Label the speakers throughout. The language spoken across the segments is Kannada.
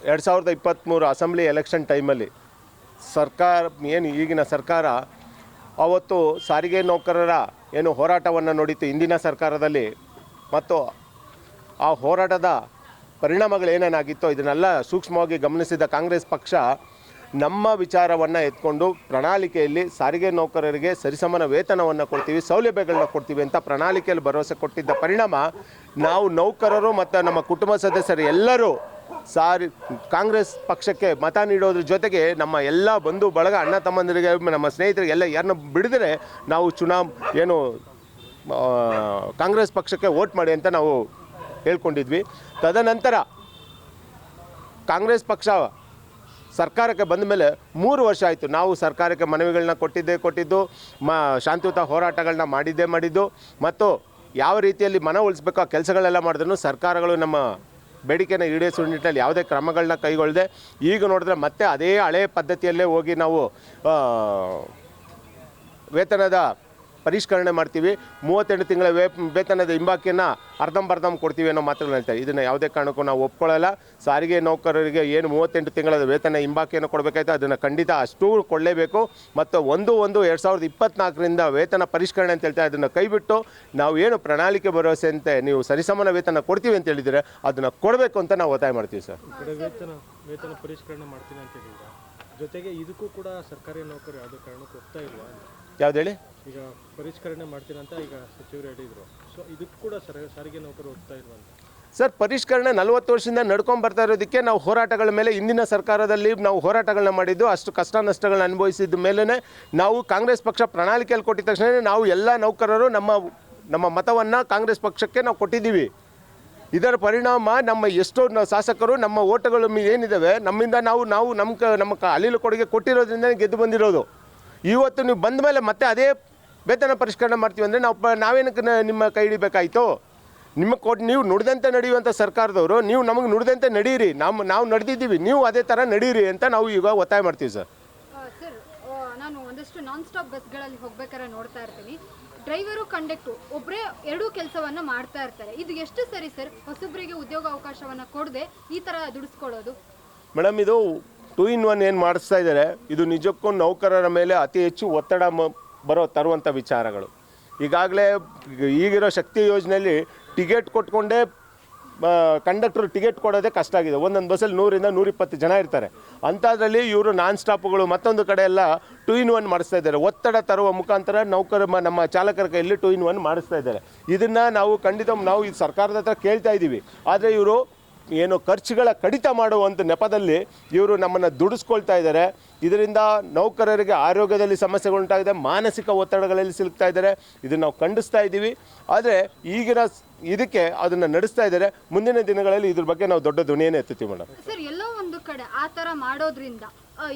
Speaker 1: 2023 ಅಸೆಂಬ್ಲಿ ಎಲೆಕ್ಷನ್ ಟೈಮಲ್ಲಿ ಸರ್ಕಾರ ಈಗಿನ ಸರ್ಕಾರ ಅವತ್ತು ಸಾರಿಗೆ ನೌಕರರ ಹೋರಾಟವನ್ನು ನೋಡಿತ್ತು ಹಿಂದಿನ ಸರ್ಕಾರದಲ್ಲಿ, ಮತ್ತು ಆ ಹೋರಾಟದ ಪರಿಣಾಮಗಳೇನೇನಾಗಿತ್ತೋ ಇದನ್ನೆಲ್ಲ ಸೂಕ್ಷ್ಮವಾಗಿ ಗಮನಿಸಿದ ಕಾಂಗ್ರೆಸ್ ಪಕ್ಷ ನಮ್ಮ ವಿಚಾರವನ್ನು ಎತ್ಕೊಂಡು ಪ್ರಣಾಳಿಕೆಯಲ್ಲಿ ಸಾರಿಗೆ ನೌಕರರಿಗೆ ಸರಿಸಮಾನ ವೇತನವನ್ನು ಕೊಡ್ತೀವಿ, ಸೌಲಭ್ಯಗಳನ್ನ ಕೊಡ್ತೀವಿ ಅಂತ ಪ್ರಣಾಳಿಕೆಯಲ್ಲಿ ಭರವಸೆ ಕೊಟ್ಟಿದ್ದ ಪರಿಣಾಮ ನಾವು ನೌಕರರು ಮತ್ತು ನಮ್ಮ ಕುಟುಂಬ ಸದಸ್ಯರು ಎಲ್ಲರೂ ಕಾಂಗ್ರೆಸ್ ಪಕ್ಷಕ್ಕೆ ಮತ ನೀಡೋದ್ರ ಜೊತೆಗೆ ನಮ್ಮ ಎಲ್ಲ ಬಂಧು ಬಳಗ ಅಣ್ಣ ತಮ್ಮಂದಿರಿಗೆ ನಮ್ಮ ಸ್ನೇಹಿತರಿಗೆ ಎಲ್ಲ ಯಾರನ್ನ ಬಿಡಿದರೆ ನಾವು ಕಾಂಗ್ರೆಸ್ ಪಕ್ಷಕ್ಕೆ ವೋಟ್ ಮಾಡಿ ಅಂತ ನಾವು ಹೇಳ್ಕೊಂಡಿದ್ವಿ. ತದನಂತರ ಕಾಂಗ್ರೆಸ್ ಪಕ್ಷ ಸರ್ಕಾರಕ್ಕೆ ಬಂದ ಮೇಲೆ 3 ವರ್ಷ ಆಯಿತು. ನಾವು ಸರ್ಕಾರಕ್ಕೆ ಮನವಿಗಳನ್ನ ಕೊಟ್ಟಿದ್ದು, ಶಾಂತಿಯುತ ಹೋರಾಟಗಳನ್ನ ಮಾಡಿದ್ದು, ಮತ್ತು ಯಾವ ರೀತಿಯಲ್ಲಿ ಮನವೊಲಿಸಬೇಕು ಆ ಕೆಲಸಗಳೆಲ್ಲ ಮಾಡಿದ್ರು ಸರ್ಕಾರಗಳು ನಮ್ಮ ಬೇಡಿಕೆನ ಈಡೇರಿಸುವ ನಿಟ್ಟಿನಲ್ಲಿ ಯಾವುದೇ ಕ್ರಮಗಳನ್ನ ಕೈಗೊಳ್ಳದೆ ಈಗ ನೋಡಿದ್ರೆ ಮತ್ತೆ ಅದೇ ಹಳೆಯ ಪದ್ಧತಿಯಲ್ಲೇ ಹೋಗಿ ನಾವು ವೇತನದ ಪರಿಷ್ಕರಣೆ ಮಾಡ್ತೀವಿ, 38 ತಿಂಗಳ ವೇತನದ ಹಿಂಬಾಕಿಯನ್ನು ಅರ್ಧಂಬರ್ಧಂ ಕೊಡ್ತೀವಿ ಅನ್ನೋ ಮಾತುಗಳು ಹೇಳ್ತಾರೆ. ಇದನ್ನು ಯಾವುದೇ ಕಾರಣಕ್ಕೂ ನಾವು ಒಪ್ಕೊಳ್ಳಲ್ಲ. ಸಾರಿಗೆ ನೌಕರರಿಗೆ 38 ತಿಂಗಳ ವೇತನ ಹಿಂಬಾಕಿಯನ್ನು ಕೊಡಬೇಕಾಯ್ತು, ಅದನ್ನು ಖಂಡಿತ ಅಷ್ಟೂ ಕೊಡಲೇಬೇಕು. ಮತ್ತು 1/1/2024ರಿಂದ ವೇತನ ಪರಿಷ್ಕರಣೆ ಅಂತ ಹೇಳ್ತಾರೆ, ಅದನ್ನು ಕೈಬಿಟ್ಟು ನಾವು ಪ್ರಣಾಳಿಕೆ ಭರವಸೆ ಅಂತ ನೀವು ಸರಿಸಮಾನ ವೇತನ ಕೊಡ್ತೀವಿ ಅಂತ ಹೇಳಿದರೆ ಅದನ್ನು ಕೊಡಬೇಕು ಅಂತ ನಾವು ಒತ್ತಾಯ ಮಾಡ್ತೀವಿ ಸರ್.
Speaker 2: ವೇತನ ಪರಿಷ್ಕರಣೆ ಮಾಡ್ತೀನಿ ಅಂತ ಹೇಳಿದ್ರೆ ಜೊತೆಗೆ ಇದಕ್ಕೂ ಕೂಡ ಸರ್ಕಾರಿ ನೌಕರರು ಯಾವುದೇ ಕಾರಣಕ್ಕೂ ಒಪ್ತಾ ಇಲ್ವಾ?
Speaker 1: ಯಾವ್ದು ಹೇಳಿ?
Speaker 2: ಈಗ ಪರಿಷ್ಕರಣೆ ಮಾಡ್ತೀನಿ ಅಂತ ಈಗ ಸಚಿವರು ಹೇಳಿದರು, ಸೊ ಇದಕ್ಕೂ ಕೂಡ ಸಾರಿಗೆ ನೌಕರರು ಒಪ್ತಾ ಇಲ್ವಾ ಅಂತ?
Speaker 1: ಸರ್, ಪರಿಷ್ಕರಣೆ 40 ವರ್ಷದಿಂದ ನಡ್ಕೊಂಡು ಬರ್ತಾ ಇರೋದಕ್ಕೆ ನಾವು ಹೋರಾಟಗಳ ಮೇಲೆ ಹಿಂದಿನ ಸರ್ಕಾರದಲ್ಲಿ ನಾವು ಹೋರಾಟಗಳನ್ನ ಮಾಡಿದ್ದು, ಅಷ್ಟು ಕಷ್ಟ ನಷ್ಟಗಳನ್ನ ಅನುಭವಿಸಿದ ಮೇಲೆ ನಾವು ಕಾಂಗ್ರೆಸ್ ಪಕ್ಷ ಪ್ರಣಾಳಿಕೆಯಲ್ಲಿ ಕೊಟ್ಟಿದ ತಕ್ಷಣ ನಾವು ಎಲ್ಲ ನೌಕರರು ನಮ್ಮ ಮತವನ್ನು ಕಾಂಗ್ರೆಸ್ ಪಕ್ಷಕ್ಕೆ ನಾವು ಕೊಟ್ಟಿದ್ದೀವಿ. ಇದರ ಪರಿಣಾಮ ನಮ್ಮ ಎಷ್ಟೋ ಶಾಸಕರು ನಮ್ಮ ಓಟುಗಳು ಏನಿದ್ದಾವೆ ನಮ್ಮಿಂದ ನಮ್ಮ ಅಲ್ಲಿಲು ಕೊಡುಗೆ ಕೊಟ್ಟಿರೋದ್ರಿಂದ ಗೆದ್ದು ಬಂದಿರೋದು. ಇವತ್ತು ನೀವು ಬಂದ ಮೇಲೆ ಮತ್ತೆ ಅದೇ ವೇತನ ಪರಿಷ್ಕರಣೆ ಮಾಡ್ತೀವಿ ಅಂದರೆ ನಾವೇನಕ್ಕೆ ನಿಮ್ಮ ಕೈ ಹಿಡಿಬೇಕಾಯಿತು? ನೀವು ನುಡಿದಂತೆ ನಡೆಯುವಂಥ ಸರ್ಕಾರದವರು ನೀವು ನಮಗೆ ನುಡಿದಂತೆ ನಡೀರಿ, ನಾವು ನಡೆದಿದ್ದೀವಿ, ನೀವು ಅದೇ ಥರ ನಡೀರಿ ಅಂತ ನಾವು ಈಗ ಒತ್ತಾಯ ಮಾಡ್ತೀವಿ ಸರ್.
Speaker 3: ಸರ್, ನಾನು ಒಂದಷ್ಟು ನಾನ್ ಸ್ಟಾಪ್ ಬಸ್ಗಳಲ್ಲಿ ಹೋಗ್ಬೇಕಾದ್ರೆ ನೋಡ್ತಾ ಇರ್ತೀನಿ, ಡ್ರೈವರು ಕಂಡಕ್ಟರು ಒಬ್ಬರೇ 2 ಕೆಲಸವನ್ನು ಮಾಡ್ತಾ ಇರ್ತಾರೆ. ಇದು ಎಷ್ಟು ಸರಿ ಸರ್? ಹೊಸಬ್ರಿಗೆ ಉದ್ಯೋಗ ಅವಕಾಶವನ್ನು ಕೊಡದೆ ಈ ಥರ ದುಡಿಸ್ಕೊಳ್ಳೋದು?
Speaker 1: ಮೇಡಮ್, ಇದು 2 in 1 ಏನು ಮಾಡಿಸ್ತಾ ಇದ್ದಾರೆ, ಇದು ನಿಜಕ್ಕೂ ನೌಕರರ ಮೇಲೆ ಅತಿ ಹೆಚ್ಚು ಒತ್ತಡ ತರುವಂಥ ವಿಚಾರಗಳು. ಈಗಾಗಲೇ ಈಗಿರೋ ಶಕ್ತಿ ಯೋಜನೆಯಲ್ಲಿ ಟಿಕೆಟ್ ಕೊಟ್ಕೊಂಡೇ ಕಂಡಕ್ಟರ್ ಟಿಕೆಟ್ ಕೊಡೋದೇ ಕಷ್ಟ ಆಗಿದೆ. ಒಂದೊಂದು ಬಸ್ಸಲ್ಲಿ 100ರಿಂದ 120 ಜನ ಇರ್ತಾರೆ. ಅಂಥದ್ರಲ್ಲಿ ಇವರು ನಾನ್ ಸ್ಟಾಪ್ಗಳು ಮತ್ತೊಂದು ಕಡೆ ಎಲ್ಲ 2 in 1 ಮಾಡಿಸ್ತಾ ಇದ್ದಾರೆ. ಒತ್ತಡ ತರುವ ಮುಖಾಂತರ ನಮ್ಮ ಚಾಲಕರ ಕೈಯಲ್ಲಿ 2 in 1 ಮಾಡಿಸ್ತಾ ಇದ್ದಾರೆ. ಇದನ್ನು ನಾವು ಖಂಡಿತ ನಾವು ಈ ಸರ್ಕಾರದ ಹತ್ರ ಕೇಳ್ತಾ ಇದ್ದೀವಿ. ಆದರೆ ಇವರು ಖರ್ಚುಗಳ ಕಡಿತ ಮಾಡುವಂಥ ನೆಪದಲ್ಲಿ ಇವರು ನಮ್ಮನ್ನು ದುಡಿಸ್ಕೊಳ್ತಾ ಇದ್ದಾರೆ. ಇದರಿಂದ ನೌಕರರಿಗೆ ಆರೋಗ್ಯದಲ್ಲಿ ಸಮಸ್ಯೆಗಳುಂಟಾಗಿದೆ, ಮಾನಸಿಕ ಒತ್ತಡಗಳಲ್ಲಿ ಸಿಲುಕ್ತಾ ಇದ್ದಾರೆ. ಇದನ್ನು ನಾವು ಖಂಡಿಸ್ತಾ ಇದ್ದೀವಿ. ಆದರೆ ಈಗಿನ ಇದಕ್ಕೆ ಅದನ್ನು ನಡೆಸ್ತಾ ಇದ್ದಾರೆ. ಮುಂದಿನ ದಿನಗಳಲ್ಲಿ ಇದ್ರ ಬಗ್ಗೆ ನಾವು ದೊಡ್ಡ ಧ್ವನಿಯನ್ನು ಎತ್ತುತ್ತೀವಿ ಮೇಡಮ್.
Speaker 3: ಸರ್, ಎಲ್ಲೋ ಒಂದು ಕಡೆ ಆ ಥರ ಮಾಡೋದ್ರಿಂದ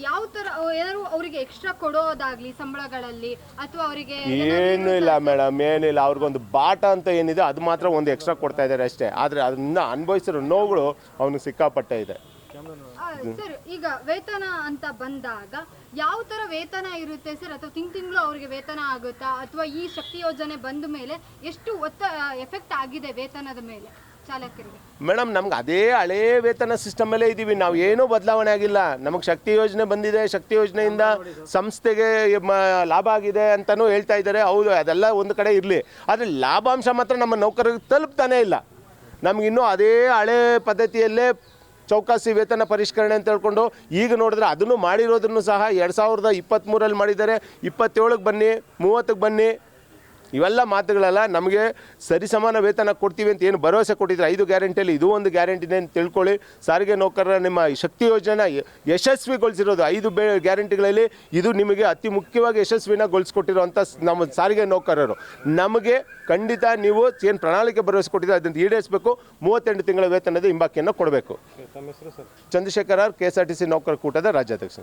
Speaker 3: ಯಾವ ಥರ ಏನಾದ್ರು ಅವರಿಗೆ ಎಕ್ಸ್ಟ್ರಾ ಕೊಡೋದಾಗ್ಲಿ ಸಂಬಳಗಳಲ್ಲಿ, ಅಥವಾ ಅವರಿಗೆ
Speaker 1: ಏನೂ ಇಲ್ಲ ಮೇಡಮ್, ಏನಿಲ್ಲ. ಅವ್ರಿಗೊಂದು ಬಾಟ ಅಂತ ಏನಿದೆ ಅದು ಮಾತ್ರ ಒಂದು ಎಕ್ಸ್ಟ್ರಾ ಕೊಡ್ತಾ ಇದ್ದಾರೆ ಅಷ್ಟೇ. ಆದರೆ ಅದನ್ನ ಅನುಭವಿಸಿರೋ ನೋವುಗಳು ಅವನಿಗೆ ಸಿಕ್ಕಾಪಟ್ಟೆ ಇದೆ.
Speaker 3: ಸರ್, ಈಗ ವೇತನ ಅಂತ ಬಂದಾಗ ಯಾವ ತರ ವೇತನ ಇರುತ್ತೆ ಸರ್? ಅಥವಾ ತಿಂಗಳು ಅವರಿಗೆ ವೇತನ ಆಗುತ್ತಾ? ಅಥವಾ ಈ ಶಕ್ತಿ ಯೋಜನೆ ಬಂದ ಮೇಲೆ ಎಷ್ಟು ಎಫೆಕ್ಟ್ ಆಗಿದೆ ವೇತನದ ಮೇಲೆ ಚಾಲಕರಿಗೆ?
Speaker 1: ಮೇಡಮ್, ನಮ್ಗೆ ಅದೇ ಹಳೇ ವೇತನ ಸಿಸ್ಟಮಲ್ಲೇ ಇದ್ದೀವಿ. ನಾವು ಏನೂ ಬದಲಾವಣೆ ಆಗಿಲ್ಲ. ನಮಗೆ ಶಕ್ತಿ ಯೋಜನೆ ಬಂದಿದೆ, ಶಕ್ತಿ ಯೋಜನೆಯಿಂದ ಸಂಸ್ಥೆಗೆ ಲಾಭ ಆಗಿದೆ ಅಂತಲೂ ಹೇಳ್ತಾ ಇದ್ದಾರೆ. ಹೌದು, ಅದೆಲ್ಲ ಒಂದು ಕಡೆ ಇರಲಿ. ಆದರೆ ಲಾಭಾಂಶ ಮಾತ್ರ ನಮ್ಮ ನೌಕರರಿಗೆ ತಲುಪ್ತಾನೇ ಇಲ್ಲ. ನಮಗಿನ್ನೂ ಅದೇ ಹಳೇ ಪದ್ಧತಿಯಲ್ಲೇ ಚೌಕಾಸಿ ವೇತನ ಪರಿಷ್ಕರಣೆ ಅಂತ ಹೇಳ್ಕೊಂಡು ಈಗ ನೋಡಿದ್ರೆ ಅದನ್ನು ಮಾಡಿರೋದನ್ನು ಸಹ 2023ರಲ್ಲಿ ಮಾಡಿದ್ದಾರೆ. 27ಕ್ಕೆ ಬನ್ನಿ, 30ಕ್ಕೆ ಬನ್ನಿ, ಇವೆಲ್ಲ ಮಾತುಗಳೆಲ್ಲ ನಮಗೆ ಸರಿಸಮಾನ ವೇತನ ಕೊಡ್ತೀವಿ ಅಂತ ಏನು ಭರವಸೆ ಕೊಟ್ಟಿದ್ರೆ 5 ಗ್ಯಾರಂಟಿಯಲ್ಲಿ ಇದು ಒಂದು ಗ್ಯಾರಂಟಿನೇ ಅಂತ ತಿಳ್ಕೊಳ್ಳಿ. ಸಾರಿಗೆ ನೌಕರರ ನಿಮ್ಮ ಶಕ್ತಿ ಯೋಜನೆ ಯಶಸ್ವಿಗೊಳಿಸಿರೋದು 5 ಗ್ಯಾರಂಟಿಗಳಲ್ಲಿ ಇದು ನಿಮಗೆ ಅತಿ ಮುಖ್ಯವಾಗಿ ಯಶಸ್ವಿನಗೊಳಿಸ್ಕೊಟ್ಟಿರೋಂಥ ನಮ್ಮ ಸಾರಿಗೆ ನೌಕರರು. ನಮಗೆ ಖಂಡಿತ ನೀವು ಏನು ಪ್ರಣಾಳಿಕೆ ಭರವಸೆ ಕೊಟ್ಟಿದ್ರೆ ಅದನ್ನು ಈಡೇರಿಸಬೇಕು. 38 ತಿಂಗಳ ವೇತನದ ಹಿಂಬಾಕಿಯನ್ನು ಕೊಡಬೇಕು. ಚಂದ್ರಶೇಖರ್ ಆರ್, KSRTC ನೌಕರ ಕೂಟದ ರಾಜ್ಯಾಧ್ಯಕ್ಷ.